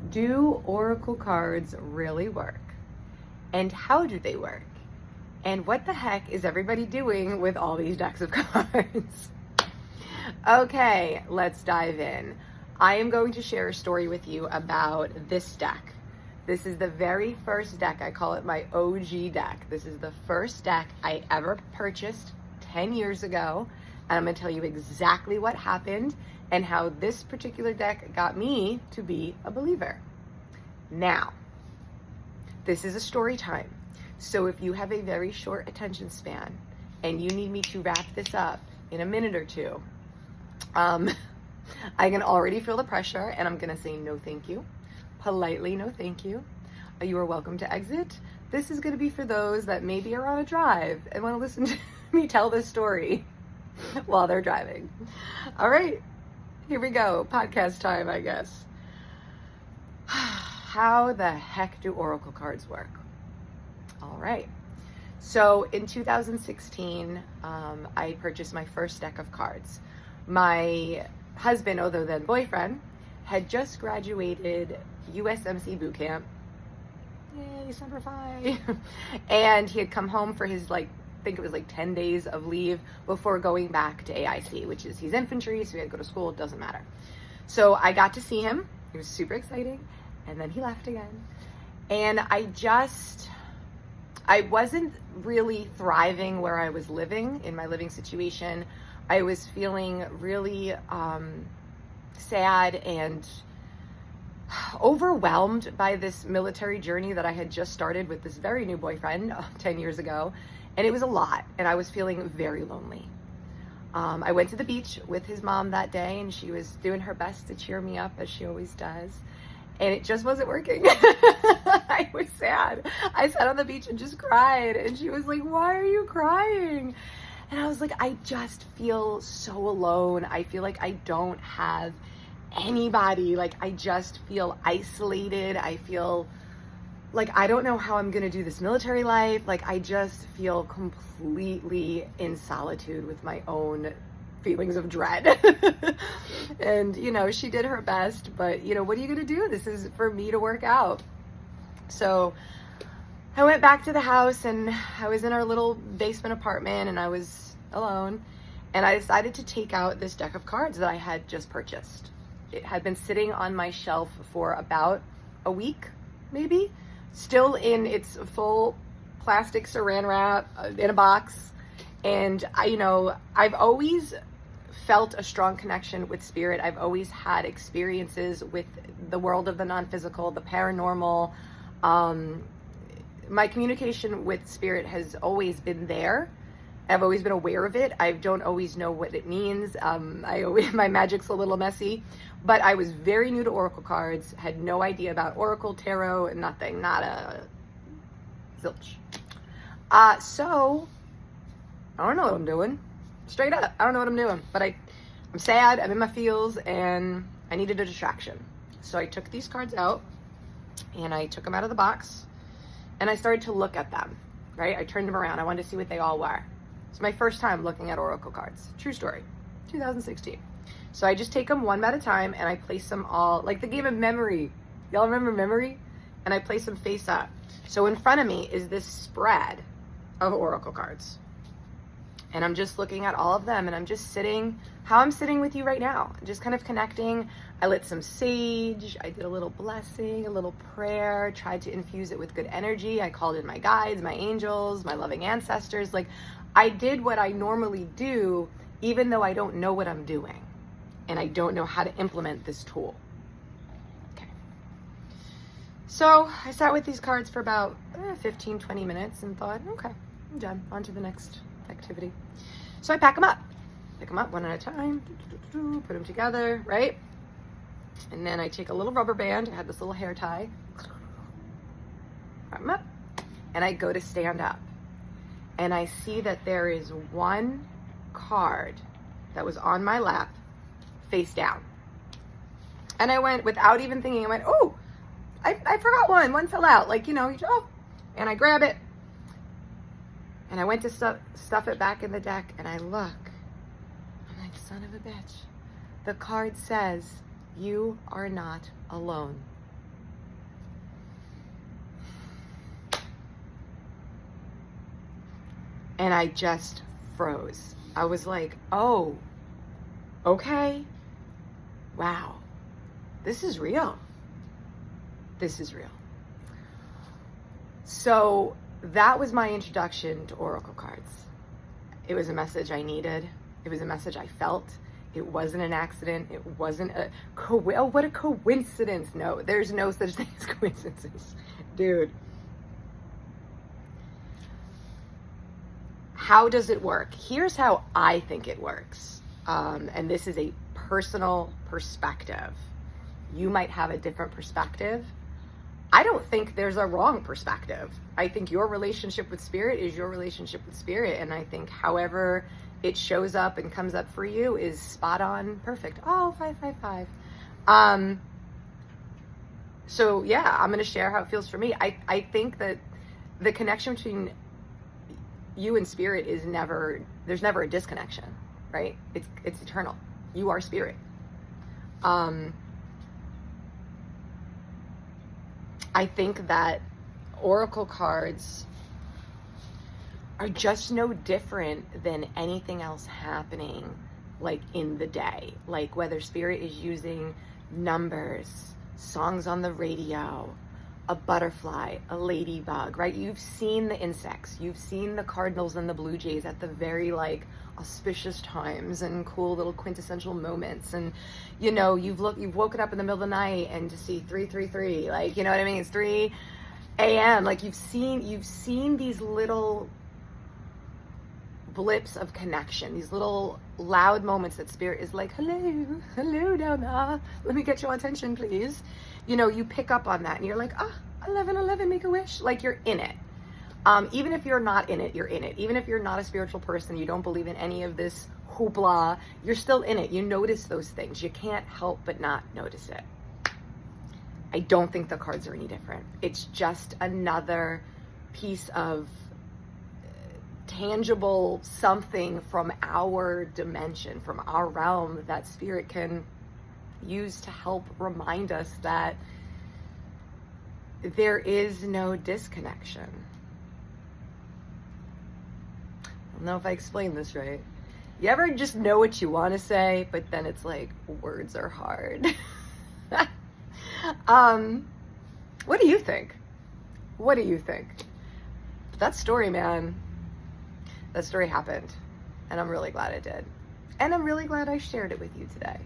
Do oracle cards really work? And how do they work? And what the heck is everybody doing with all these decks of cards? Okay, let's dive in. I am going to share a story with you about this deck. This is the very first deck. I call it my OG deck. This is the first deck I ever purchased 10 years ago. And I'm going to tell you exactly what happened and how this particular deck got me to be a believer. Now, this is a story time. So if you have a very short attention span and you need me to wrap this up in a minute or two, I can already feel the pressure and I'm going to say no thank you. Politely, no thank you. You are welcome to exit. This is going to be for those that maybe are on a drive and want to listen to me tell this story while they're driving. All right, here we go. Podcast time, I guess. How the heck do oracle cards work? All right. So in 2016, I purchased my first deck of cards. My husband, although then boyfriend, had just graduated USMC boot camp. Yay, Semper Fi. And he had come home for his I think it was 10 days of leave before going back to AIC, which is he's infantry, so he had to go to school, it doesn't matter. So I got to see him. It was super exciting. And then he left again. And I wasn't really thriving where I was living, in my living situation. I was feeling really sad and overwhelmed by this military journey that I had just started with this very new boyfriend 10 years ago. And it was a lot, and I was feeling very lonely. I went to the beach with his mom that day, and she was doing her best to cheer me up, as she always does. And it just wasn't working. I was sad. I sat on the beach and just cried. And she was like, "Why are you crying?" And I was like, I just feel so alone. I feel like I don't have anybody. I just feel isolated. I feel like I don't know how I'm going to do this military life. I just feel completely in solitude with my own feelings of dread. And, she did her best, but, what are you going to do? This is for me to work out. So I went back to the house and I was in our little basement apartment and I was alone. And I decided to take out this deck of cards that I had just purchased. It had been sitting on my shelf for about a week, maybe, still in its full plastic saran wrap in a box. And I've always felt a strong connection with spirit. I've always had experiences with the world of the non-physical, the paranormal. My communication with spirit has always been there. I've always been aware of it. I don't always know what it means. My magic's a little messy, but I was very new to oracle cards, had no idea about oracle, tarot, nothing, not a zilch. So I don't know what I'm doing. Straight up, I don't know what I'm doing, but I'm sad, I'm in my feels, and I needed a distraction. So I took these cards out, and I took them out of the box, and I started to look at them, right? I turned them around. I wanted to see what they all were. It's my first time looking at oracle cards. True story, 2016. So I just take them one at a time, and I place them all, like the game of memory. Y'all remember memory? And I place them face up. So in front of me is this spread of oracle cards. And I'm just looking at all of them, and I'm just sitting, how I'm sitting with you right now, just kind of connecting. I lit some sage, I did a little blessing, a little prayer, tried to infuse it with good energy. I called in my guides, my angels, my loving ancestors. I did what I normally do, even though I don't know what I'm doing, and I don't know how to implement this tool. Okay. So I sat with these cards for about 15, 20 minutes and thought, okay, I'm done, on to the next activity. So I pick them up one at a time, put them together, right? And then I take a little rubber band, I had this little hair tie, wrap them up, and I go to stand up. And I see that there is one card that was on my lap, face down. And I went, without even thinking, I went, oh, I forgot one fell out, and I grab it. And I went to stuff it back in the deck, and I look. I'm like, son of a bitch. The card says, you are not alone. And I just froze. I was like, oh, okay. Wow. This is real. This is real. So that was my introduction to Oracle cards. It was a message I needed. It was a message I felt. It wasn't an accident. It wasn't oh, what a coincidence. No, there's no such thing as coincidences. Dude. How does it work? Here's how I think it works. And this is a personal perspective. You might have a different perspective. I don't think there's a wrong perspective. I think your relationship with spirit is your relationship with spirit. And I think however it shows up and comes up for you is spot on, perfect. Oh, 555. So yeah, I'm going to share how it feels for me. I think that the connection between you and spirit is there's never a disconnection, right? It's eternal. You are spirit. I think that Oracle cards are just no different than anything else happening like in the day. Like whether spirit is using numbers, songs on the radio, a butterfly, a ladybug, right? You've seen the insects, you've seen the cardinals and the blue jays at the very like auspicious times and cool little quintessential moments. And you know, you've woken up in the middle of the night and to see 333, like, you know what I mean? It's 3 a.m. Like you've seen these little blips of connection, these little loud moments that spirit is like, hello down there, let me get your attention, please. You know, you pick up on that and you're like, 1111, make a wish. Like you're in it. Even if you're not in it, you're in it. Even if you're not a spiritual person, you don't believe in any of this hoopla, you're still in it. You notice those things. You can't help but not notice it. I don't think the cards are any different. It's just another piece of tangible something from our dimension, from our realm that spirit can use to help remind us that there is no disconnection. I don't know if I explained this right. You ever just know what you want to say, but then it's like words are hard? What do you think? What do you think? That story, man, that story happened, and I'm really glad it did. And I'm really glad I shared it with you today.